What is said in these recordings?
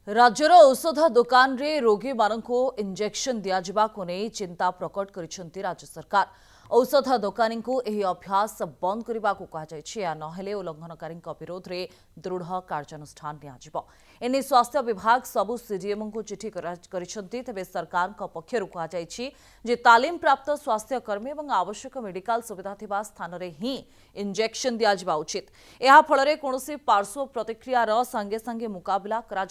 राज्यर औषध दुकान रे रोगी मानक इंजेक्शन दिजाको नहीं चिंता प्रकट कर राज्य सरकार। औषध दुकानी को यह अभ्यास बंद करने को कहुया नहेले उल्लंघनकारी विरोध में दृढ़ कार्यानुष्ठान एने स्वास्थ्य विभाग सबु सीडीएम को चिठी तेज सरकार पक्षर कहुई तालीम प्राप्त स्वास्थ्यकर्मी और आवश्यक मेडिकल सुविधा थिबा स्थान रे ही इंजेक्शन दिया उचित। यह फल कौन पार्श्व प्रतिक्रियार संगे संगे मुकाबला करा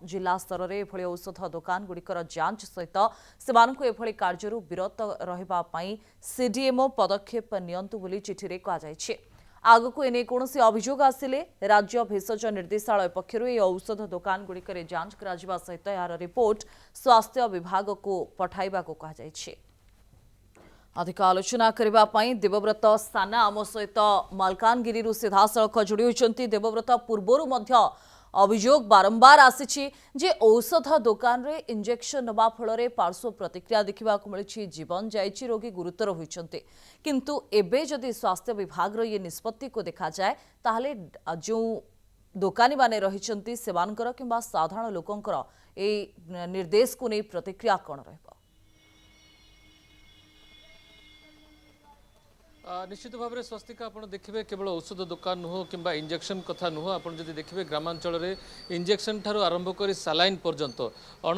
जिला स्तर में एभली औषध दुकान गुड़िकर जांच सहित से कार्य विरत रही सीडीएमओ पदक्षेप नियंतु बोली चिठी कहुई। आगक एने कौन अभियोग आसिले राज्य भेषज निर्देशालय पक्षर यह औषध दुकान गुड़िकर जांच करा सहित यार रिपोर्ट स्वास्थ्य विभाग को पठाइबा को कहुई। अधिक आलोचना करने देवव्रत साना आम सहित मालकानगिरी सीधासख जोड़ी होती। देवव्रत पूर्वर अभियोग बारंबार आसी जे औषध दुकान रे इंजेक्शन नवा फल पार्श्व प्रतिक्रिया देखा मिली जीवन जाइए रोगी गुरुतर होती किंतु एबे जदि स्वास्थ्य विभाग ये निष्पत्ति को देखा जाए ताहले जो दोकानी माने रहिचंती सेवानकर किंबा साधारण लोकंकर ए निर्देश को नहीं प्रतिक्रिया कौन रहबो। निश्चित भाव में स्वस्तिका आप देखिए केवल औषध दुकान नुह कि इंजेक्शन कथा नुह आप देखिए ग्रामांचल इंजेक्शन ठार आरंभ कर सालाइन पर्यंत अण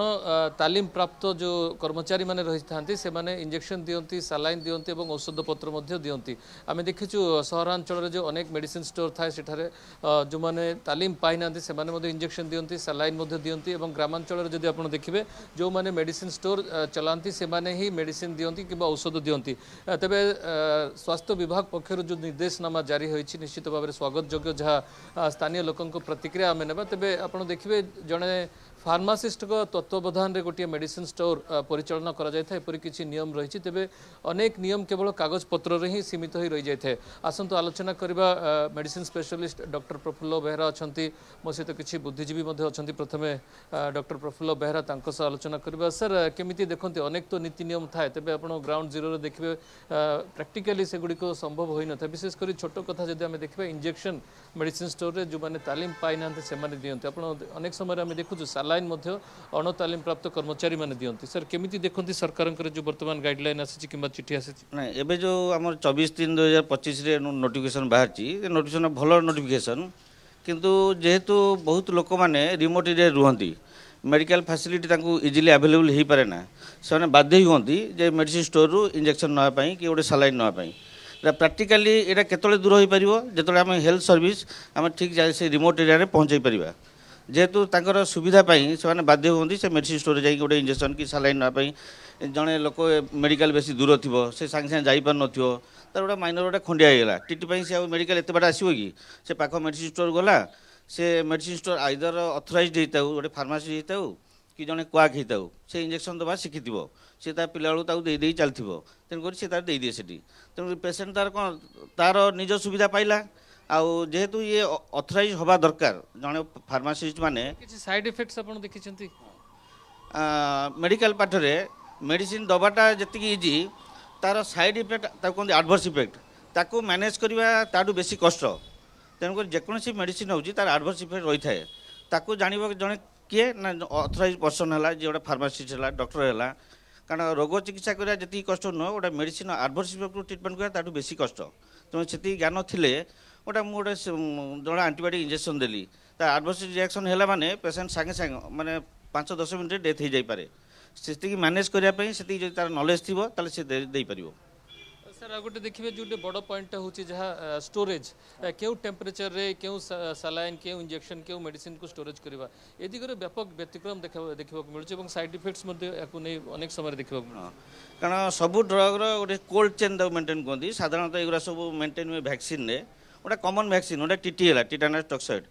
तालीम प्राप्त जो कर्मचारी माने रही था से माने इंजेक्शन दियंती सालाइन दियंती और औषध पत्र दियंती। आम देखीचु सहरांचल जो अनेक मेडिसिन स्टोर थाए सेठारे जो माने तालीम पाई ना से इंजेक्शन दियंती सालाइन दियंती और ग्रामांचल जदि आप देखिए जो माने मेडिसिन स्टोर चलाती से माने ही मेडिसिन दियंती कि औषध दियंती। तेबे स्वास्थ्य विभाग पक्षर जो निर्देशनामा जारी होती निश्चित भाव में स्वागत योग्य जहाँ स्थानीय लोकों प्रतिक्रिया आम ने तेबे आप देखिए जड़े फार्मासीस्ट तत्वावधान में गोटे मेडिसिन स्टोर परिचालना करापर किसी नियम रही तेबे अनेक नियम केवल कागज पत्र ही सीमित हो रही जाए। आसतु आलोचना करवा medicine specialist doctor Praphulla Behera अच्छा मो सहित किसी बुद्धिजीवी अच्छा प्रथम डॉक्टर प्रफुल्ल बेहरा सह आलोचना करवा। सर केमी देखते अनेक तो नीति नियम थाए तेबे आप ग्राउंड जीरो देखिए प्रैक्टिकली से गुड़िक संभव हो न था विशेषकर छोट कथा जब आम देखा इंजेक्शन मेडिसिन स्टोर रे जो मैंने तालीम पाई ना से दिखते आप अनेक समय आम देखु सालाइन अणतालीम प्राप्त कर्मचारी माने दियंती। सर केमिति देखते सरकार जो वर्तमान गाइडलाइन आसी कि चिठी आसी ना एबे जो आम 24/3/2025 रे नोटिफिकेशन बाहर नोटिफिकेशन भल नोटिफिकेशन किंतु जेहेतु बहुत लोक मैंने रिमोट एरिया रुहंती मेडिकल फैसिलिटी तांको इजिली अवेलेबल हो पारे ना से बाध्य होती जे मेडिसिन स्टोर रु इंजेक्शन नापी कि गोटे सालाइन नापी प्रैक्टिकली यहाँ केतले दूर हो पार जो आम हेल्थ सर्विस आम ठीक से रिमोट एरिया रे पहुँचाई पार जेहेतु तांकर सुविधा से बाध्य होती से मेडिसिन स्टोर जाइए गोटे इंजेक्शन कि सालाइन नापी जड़े लोक मेडिकल बेसी दूर थी से सागे सागे जापार न तार गोटे माइनर गोटे खंडिया होगा टीटी से मेडिकल एत बाट आसो कि से पाख मेडिसिन स्टोर गला से मेडिसिन स्टोर आइदर अथराइज होता गोटे फार्मासी होता कि जड़े क्वाक होता से इंजेक्शन दबा शिखी सी ता पिला बेलू चलती तेणुक सी तार दे से तेणु पेसेंट तार कौन तार निज सुविधा पाइला आउ जेहेतु ये अथराइज हवा दरकार जड़े फार्मासीस्ट माने साइड इफेक्ट्स आप देखी मेडिकल पाठरे मेडिसिन दबाटा जी इजी तार साइड इफेक्ट कहते आडभर्स इफेक्ट ताको मैनेज करवा ताठू बेसी कष्ट तेणुक जेकोसी मेडिसिन होची तार आडभर्स इफेक्ट रही थाए ताको जानिबा जड़े किए ना अथराइज पर्सन है जे गोटे फार्मासीस्ट है डॉक्टर है कारण रोग चिकित्सा करा जी कष्ट नुह गोटे मेडिसिन आडभर्स इफेक्ट ट्रिटमेंट करा ताठू बेसी कष्ट तेणु से ज्ञान थिले गोटे मुझे जड़े आंटीबायोटिक इंजेक्शन देली तार आडभर्स रिएक्शन है माने पेसेंट सागे सागे माने 5-10 मिनट डेथ हो जाए से मैनेज करने से तार नॉलेज थी से दे पार। सर गोटे देखिए जो बड़ पॉइंट हूँ जहाँ स्टोरेज क्यों टेम्परेचर रे क्यों सालाइन क्यों इंजेक्शन क्यों मेडिसिन को स्टोरेज करवा ए दिगरे व्यापक व्यतिक्रम देखा मिलूँ साइड इफेक्ट्स अनेक समय देखा कारण सबू ड्रग्र गोटे कोल्ड चेन मेंटेन कहते साधारणतः एगुरा सब मेंटेन हुए वैक्सीन गोटे कमन वैक्सीन गोटे टीटी है टीटानस टॉक्साइड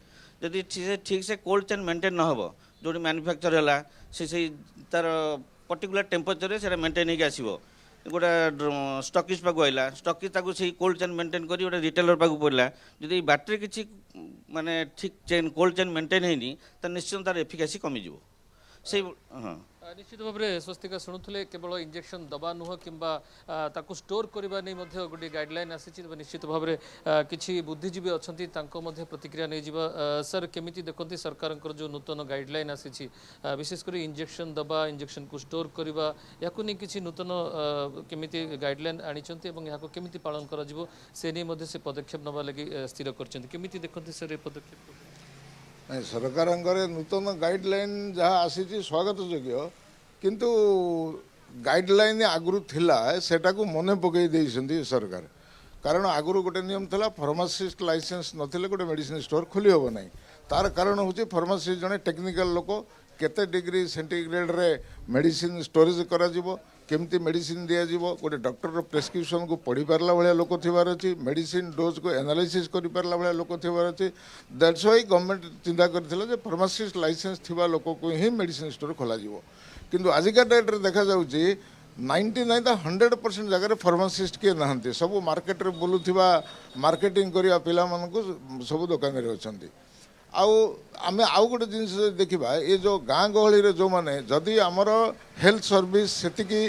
जदि ठीक से कोल्ड चेन मेंटेन न हो जो मैन्युफैक्चर है से तार पर्टिकुलर टेम्परेचर से मेंटेन होगी आसो गोटे स्टॉकिस्ट पाक आइला स्टॉकिस्ट ताको से कोल्ड चेन मेंटेन करी गोटे रिटेलर पाक पड़ा जदि बैटरी किसी माने ठीक चेन कोल्ड चेन मेंटेन होनी तो निश्चित तार एफिकासी कमिज से हाँ निश्चित भाव में स्वस्तिका शुणुले केवल इंजेक्शन दबा नुह कि ताकू स्टोर करने गोटे गाइडलाइन आसी निश्चित भाव में किसी बुद्धिजीवी अच्छा प्रतिक्रिया नहीं जावा सर केमी देखते सरकार जो नूतन गाइडलाइन आसी विशेषकर इंजेक्शन दबा इंजेक्शन को स्टोर करवा या किसी नूतन केमी गाइडलाइन आनी केमी पालन कर से नहीं से पदक्षेप नवा लगी स्थिर करमी देखते सर ये पदक्षेप नहीं सरकार नूतन गाइडलाइन जहाँ आसी स्वागत योग्य किंतु गाइडलाइन आगुरी थिला सेटा को मने पकई देइसंती सरकार कारण आगुरी गोटे नियम थिला फार्मासिस्ट लाइसेंस नथिले गोटे मेडिसिन स्टोर खोली होबो नाही तार कारण होची फार्मासिस्ट जने टेक्निकल लोक केते डिग्री सेंटीग्रेड रे मेडिसिन स्टोरेज करा जिवो केमती मेडिसिन दिया जिवो गोटे डॉक्टर प्रेस्क्रिप्शन को पढ़ी पारला भाया लोक थिबार अछि मेडिसिन डोज को एनालिसिस करि पारला भाया लोक थिबार अछि दैट्स व्हाई गवर्नमेंट चिंता करथिला जे फार्मासिस्ट लाइसेंस थिबा लोक को ही मेडिसिन स्टोर खोला जिवो किंतु आजिका डेट रे देखा जाउछि 99 तो 100% जगह फार्मासिस्ट किए नहांती सब मार्केट रे बुलुथिबा मार्केटिंग करिया पिला मानको सब दुकान रे अछंती आमे आउ गोटे जिनिस देखा ये जो गाँ गहली रे जो माने जदि आमर हेल्थ सर्विस सेतिकी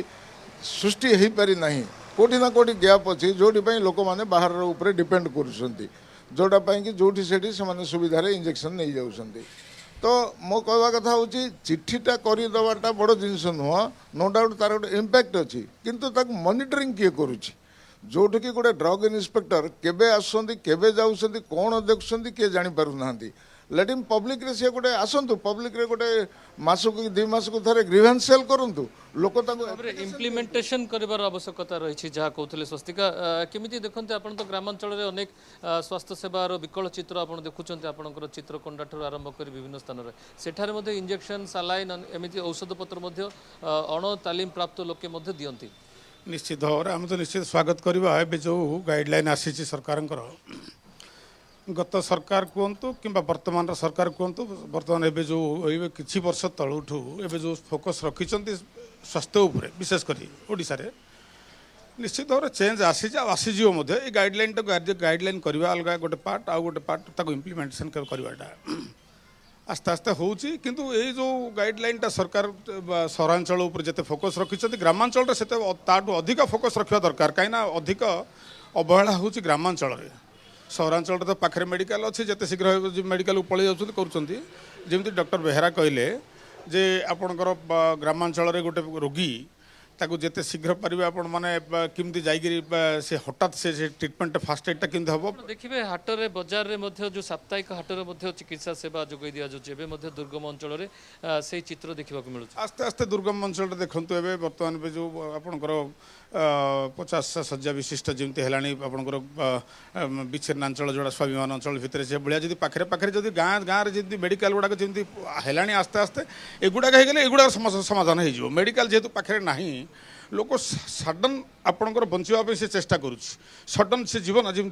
सृष्टि हो पारि नाही कोठी ना कोठी गैप अच्छी जोटी लोक मैंने बाहर ऊपर डिपेंड करुँच जोटा कि जोटी सेठी से सुविधा इंजेक्शन नहीं जाऊँगी तो मो कहवा कथा हूँ चिठीटा करदेवाटा बड़ जिनस नुह नो डाउट तार गोटे इम्पैक्ट अच्छी किंतु ताक मॉनिटरिंग किए करुँच जोठी कि गोटे ड्रग इन्स्पेक्टर केबे आसुंती केबे जाउछंती कोन देखुछंती के जानि पारु नांती लेटिन पब्लिक रे से गोटे आसंतु पब्लिक रे गोटे मासक 2 मास को थारे ग्रीवेंस सेल करंतु लोक ताको इम्प्लीमेंटेशन करिवार आवश्यकता रही जहाँ कहते स्वस्तिका केमी देखते आप तो ग्रामांचल में अनेक स्वास्थ्य सेवार विकल चित्र आप देखुं आपंकर चित्रकोंडा ठूँ आरंभ कर विभिन्न स्थान में सेठारे इंजेक्शन सालाइन एमती औषध पत्र अण तालीम प्राप्त लोके दियंती निश्चित भाव में आम तो निश्चित स्वागत करवा ए जो गाइडलाइन आसी सरकार गत सरकार कहतु कि वर्तमान सरकार कहतु बर्तमान एवं जो किछि वर्ष तलुठू एवं जो फोकस रखिंट स्वास्थ्य उपर विशेषकर ओडिशा रे निश्चित भाव में चेंज आसीज गाइडलाइन गाइडलाइन करवा अलग गोटे पार्ट आउ गोटे पार्ट इम्प्लीमेंटेशन करवाटा आस्ते आस्ते होची किंतु ये जो गाइडलाइन सरकार सहरांचल उपर जिते फोकस रखिंट ग्रामांचल से अधिक फोकस रखा दरकार कहीं अधिक अवहेला हो ग्रामांचल सहरांचल तो पाखे मेडिकल अच्छी जिते शीघ्र मेडिकल पलि जाती डॉक्टर बेहेरा कहले जे आपणकर ग्रामांचल गोटे रोगी ताकू जिते शीघ्र पारे आपण माने किमती जाइगिरी से हठात से ट्रिटमेंट फास्ट एडटा किमती हम देखिए हाटरे बजार रे मध्य जो साप्ताहिक हाटरे मध्य चिकित्सा सेवा जोगाई दिया जाउछे दुर्गम अंचल रे से चित्र देखा मिलूँ आस्ते आस्ते दुर्गम अंचल देखु ए बर्तमान जो आपणकर 50 शଯ୍ୟା विशिष्ट जमी है आपंकर विच्छिन्नांचल जोड़ा स्वाभिमान अंचल भितर से भाया जब पाखे पाखे जब गाँ गाँव में मेडिकल गुड़ाक जमी है आस्ते आस्ते एगुड़ाक हो समाधान हो मेडिकल जेहेतु पाखे ना लोक सडन आपंकर बचापी से चेष्टा करुच्च सडन से जीवन जमी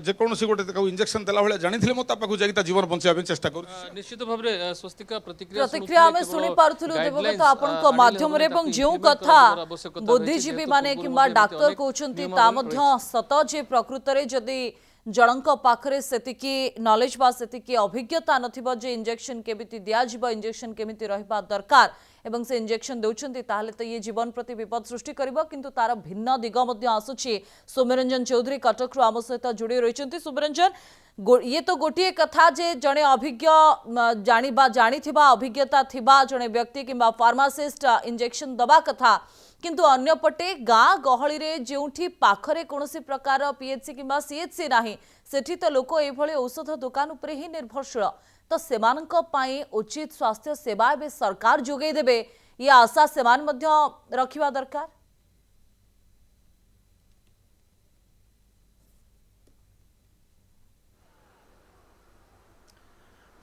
जेकोसी गोटे इंजेक्शन देला भाया जानी मो पाखु जाकि जीवन बचाई चेष्टा कर निश्चित भाव में स्वस्तिका प्रतिक्रिया आमे सुनि पारुथुलु देवगत आपनक माध्यम रे एवं जेउ कथा बुद्धिजीवी माने किंबा डाक्टर कहउछंती ता मध्य सत जे प्रकृत रे जदी जनक पाखरे सेतिकी नॉलेज बा सेतिकी अभिज्ञता नथिबो जे इंजेक्शन केमिति दिया जिवो इंजेक्शन केमिति रहबा दरकार एवं से इंजेक्शन देउछंती ताहले तो ये जीवन प्रति विपद सृष्टि करिबो किंतु तार भिन्न दिग मध्य आसुछि सौम्यरंजन चौधरी कटक रु आम सहित जोड़ी रहिछंती सौम्यरंजन ये तो गोटे कथा जे जने अभिज्ञ जानिबा जानिथिबा अभिज्ञता थिबा जने व्यक्ति किंबा फार्मासिस्ट इंजेक्शन दबा कथा किंतु अन्यपटे गाँ गहली रे जेउठी पाखरे कोनोसी प्रकार पीएचसी किंबा सीएचसी नाही सेठी तो लोक एभली औषध दुकान उपरे ही निर्भरशील तो सेमानक पाई उचित स्वास्थ्य सेवा बे सरकार जोगै देबे ये आशा सेमान मध्य रखिबा दरकार।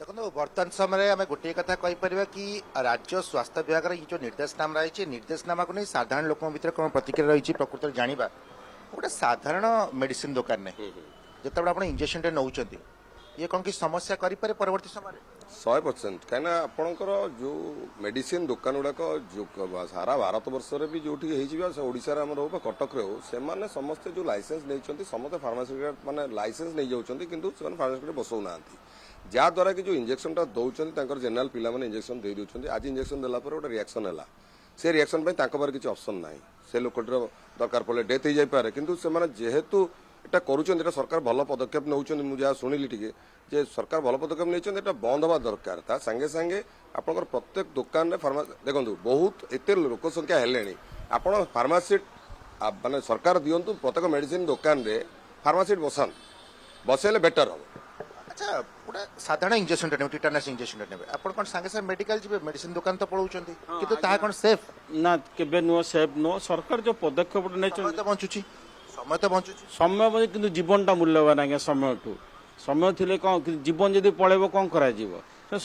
देखो बर्तमान समय आम गोटे कथा कहीपर कि राज्य स्वास्थ्य विभाग ये जो निर्देशनामा रही निर्देशनामा को नहीं साधारण लोक भर कौन प्रतिक्रिया रही प्रकृत जाना गोटे साधारण मेडिसिन दुकान में जिते आप इंजेक्शन नौ ये कौन कि समस्या करें परवर्ती समय 100% कहीं आपणकर जो मेडिसिन दुकान गुड़ाक जो सारा भारत वर्ष में भी जो ओडिशा रे हमर हो कटक रे हो से समस्ते जो लाइसेंस नहीं समस्त फार्मास्यूटिकल माने लाइसेंस नहीं जाउछंती किंतु से फार्मास्यूटिकल बसौ नांती ଯାହାଦ୍ୱାରା କି ଯେଉଁ ଇଞ୍ଜେକ୍ସନଟା ଦେଉଛନ୍ତି ତାଙ୍କର ଜେନେରାଲ ପିଲାମାନେ ଇଞ୍ଜେକ୍ସନ ଦେଇ ଦେଉଛନ୍ତି ଆଜି ଇଞ୍ଜେକ୍ସନ ଦେଲା ପରେ ଗୋଟେ ରିଆକ୍ସନ ହେଲା ସେ ରିଆକ୍ସନ ପାଇଁ ତାଙ୍କ ପାଖରେ କିଛି ଅପସନ୍ ନାହିଁ ସେ ଲୋକଟିର ଦରକାର ପଡ଼ିଲେ ଡେଥ୍ ହେଇଯାଇପାରେ କିନ୍ତୁ ସେମାନେ ଯେହେତୁ এটা କରୁଛନ୍ତି এটা ସରକାର ଭଲ ପଦକ୍ଷେପ ନେଉଛନ୍ତି ମୁଁ ଯାହା ଶୁଣିଲି ଟିକେ ଯେ ସରକାର ଭଲ ପଦକ୍ଷେପ ନେଇଛନ୍ତି এটা ବନ୍ଦ ହେବା ଦରକାର ତା ସାଙ୍ଗେ ସାଙ୍ଗେ ଆପଣଙ୍କର ପ୍ରତ୍ୟେକ ଦୋକାନରେ ଫାର୍ମାସି ଦେଖନ୍ତୁ ବହୁତ ଏତେ ଲୋକ ସଂଖ୍ୟା ହେଲେଣି ଆପଣ ଫାର୍ମାସିଷ୍ଟ ମାନେ ସରକାର ଦିଅନ୍ତୁ ପ୍ରତ୍ୟେକ ମେଡିସିନ ଦୋକାନରେ ଫାର୍ମାସିଷ୍ଟ ବସାଇଲେ ବେଟର ହେବ ଆଚ୍ଛା ଗୋଟେ ସାଧାରଣ ଇଞ୍ଜେକ୍ସନଟା ନେବେ ଟିଟାନସ୍ ଇଞ୍ଜେକ୍ସନଟା ନେବେ ଆପଣ କ'ଣ ସାଙ୍ଗେ ସାଙ୍ଗେ ମେଡିକାଲ ଯିବେ ମେଡିସିନ ଦୋକାନ ତ ପଳାଉଛନ୍ତି କିନ୍ତୁ ତାହା କ'ଣ ସେଫ୍ ନା କେବେ ନୁହଁ ସେଫ୍ ନୁହଁ ସରକାର ଯେଉଁ ପଦକ୍ଷେପଟା ନେଇଛନ୍ତି ସମୟ ତ ବଞ୍ଚୁଛି ସମୟ ତ ବଞ୍ଚୁଛି ସମୟ କିନ୍ତୁ ଜୀବନଟା ମୂଲ୍ୟବାନ ଆଜ୍ଞା ସମୟଠୁ ସମୟ ଥିଲେ କ'ଣ ଜୀବନ ଯଦି ପଳେଇବ କ'ଣ କରାଯିବ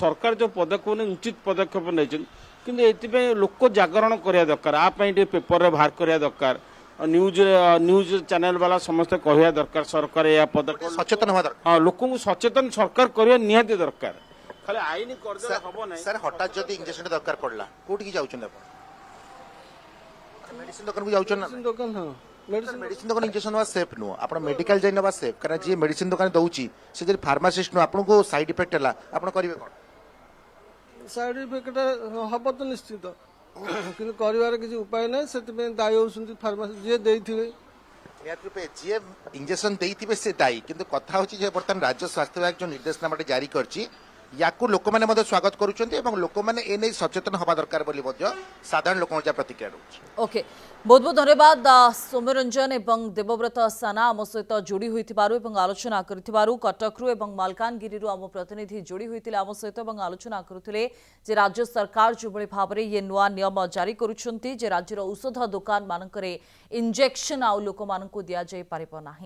ସରକାର ଯେଉଁ ପଦକ୍ଷେପ ନେଇ ଉଚିତ ପଦକ୍ଷେପ ନେଇଛନ୍ତି କିନ୍ତୁ ଏଥିପାଇଁ ଲୋକ ଜାଗରଣ କରିବା ଦରକାର ଆ ପାଇଁ ଟିକେ ପେପରରେ ବାହାର କରିବା ଦରକାର ନ୍ୟୁଜ ଚ୍ୟାନେଲ ବାଲା ସମସ୍ତେ କହିବା ଦରକାର ସରକାର ଏହା ପଦକ୍ଷେପ ସଚେତନ ହେବା ଦରକାର ହଁ ଲୋକଙ୍କୁ ସଚେତନ ସରକାର କରିବା ନିହାତି ଦରକାର ଖାଲି ଆଇନ କରିଦେଲେ ହବ ନାହିଁ ସାର୍ ହଠାତ୍ ଯଦି ଇଞ୍ଜେକ୍ସନଟା ଦରକାର ପଡ଼ିଲା କୋଉଠିକି ଯାଉଛନ୍ତି ଆପଣ ମେଡିସିନ ଦୋକାନକୁ ଯାଉଛନ୍ତି ନା ଦୋକାନ ହଁ ମେଡିସିନ ଦୋକାନ ଇଞ୍ଜେକ୍ସନ ନେବା ସେଫ୍ ନୁହଁ ଆପଣ ମେଡିକାଲ ଯାଇ ନେବା ସେଫ୍ କାରଣ ଯିଏ ମେଡିସିନ ଦୋକାନ ଦଉଛି ସେ ଯଦି ଫାର୍ମାସିଷ୍ଟ ନୁହଁ ଆପଣଙ୍କୁ ସାଇଡ୍ ଇଫେକ୍ଟ ହେଲା ଆପଣ କରିବେ କ'ଣ ସାଇଡ୍ ଇଫେକ୍ଟ ହବ ତ ନିଶ୍ଚିତ କିନ୍ତୁ କରିବାର କିଛି ଉପାୟ ନାହିଁ ସେଥିପାଇଁ ଦାୟୀ ହେଉଛନ୍ତି ଫାର୍ମାସି ଯିଏ ଦେଇଥିବେ ନିହାତି ରୂପେ ଯିଏ ଇଞ୍ଜେକ୍ସନ ଦେଇଥିବେ ସେ ଦାୟୀ କିନ୍ତୁ କଥା ହେଉଛି ଯେ ବର୍ତ୍ତମାନ ରାଜ୍ୟ ସ୍ୱାସ୍ଥ୍ୟ ବିଭାଗ ଯେଉଁ ନିର୍ଦ୍ଦେଶନାମାଟି ଜାରି କରିଛି ୟାକୁ ଲୋକମାନେ ମଧ୍ୟ ସ୍ୱାଗତ କରୁଛନ୍ତି ଏବଂ ଲୋକମାନେ ଏ ନେଇ ସଚେତନ ହେବା ଦରକାର ବୋଲି ମଧ୍ୟ ସାଧାରଣ ଲୋକଙ୍କ ଯାହା ପ୍ରତିକ୍ରିୟା ରହୁଛି ओके बहुत बहुत धन्यवाद सौम्यरंजन एवं देवव्रत साना आम सहित जोड़ी होइथिबारु एवं आलोचना करिथिबारु कटकरू एवं मालकानगिरी आम प्रतिनिधि जोड़ी होइथिले आम सहित एवं आलोचना करुथिले जे राज्य सरकार जो बळे भाबरे ये नुआ नियम जारी करूछंती जे राज्यर औषध दुकान मानकरे इंजेक्शन आउ लोक मानकु दिया जाय पारिबो नाही।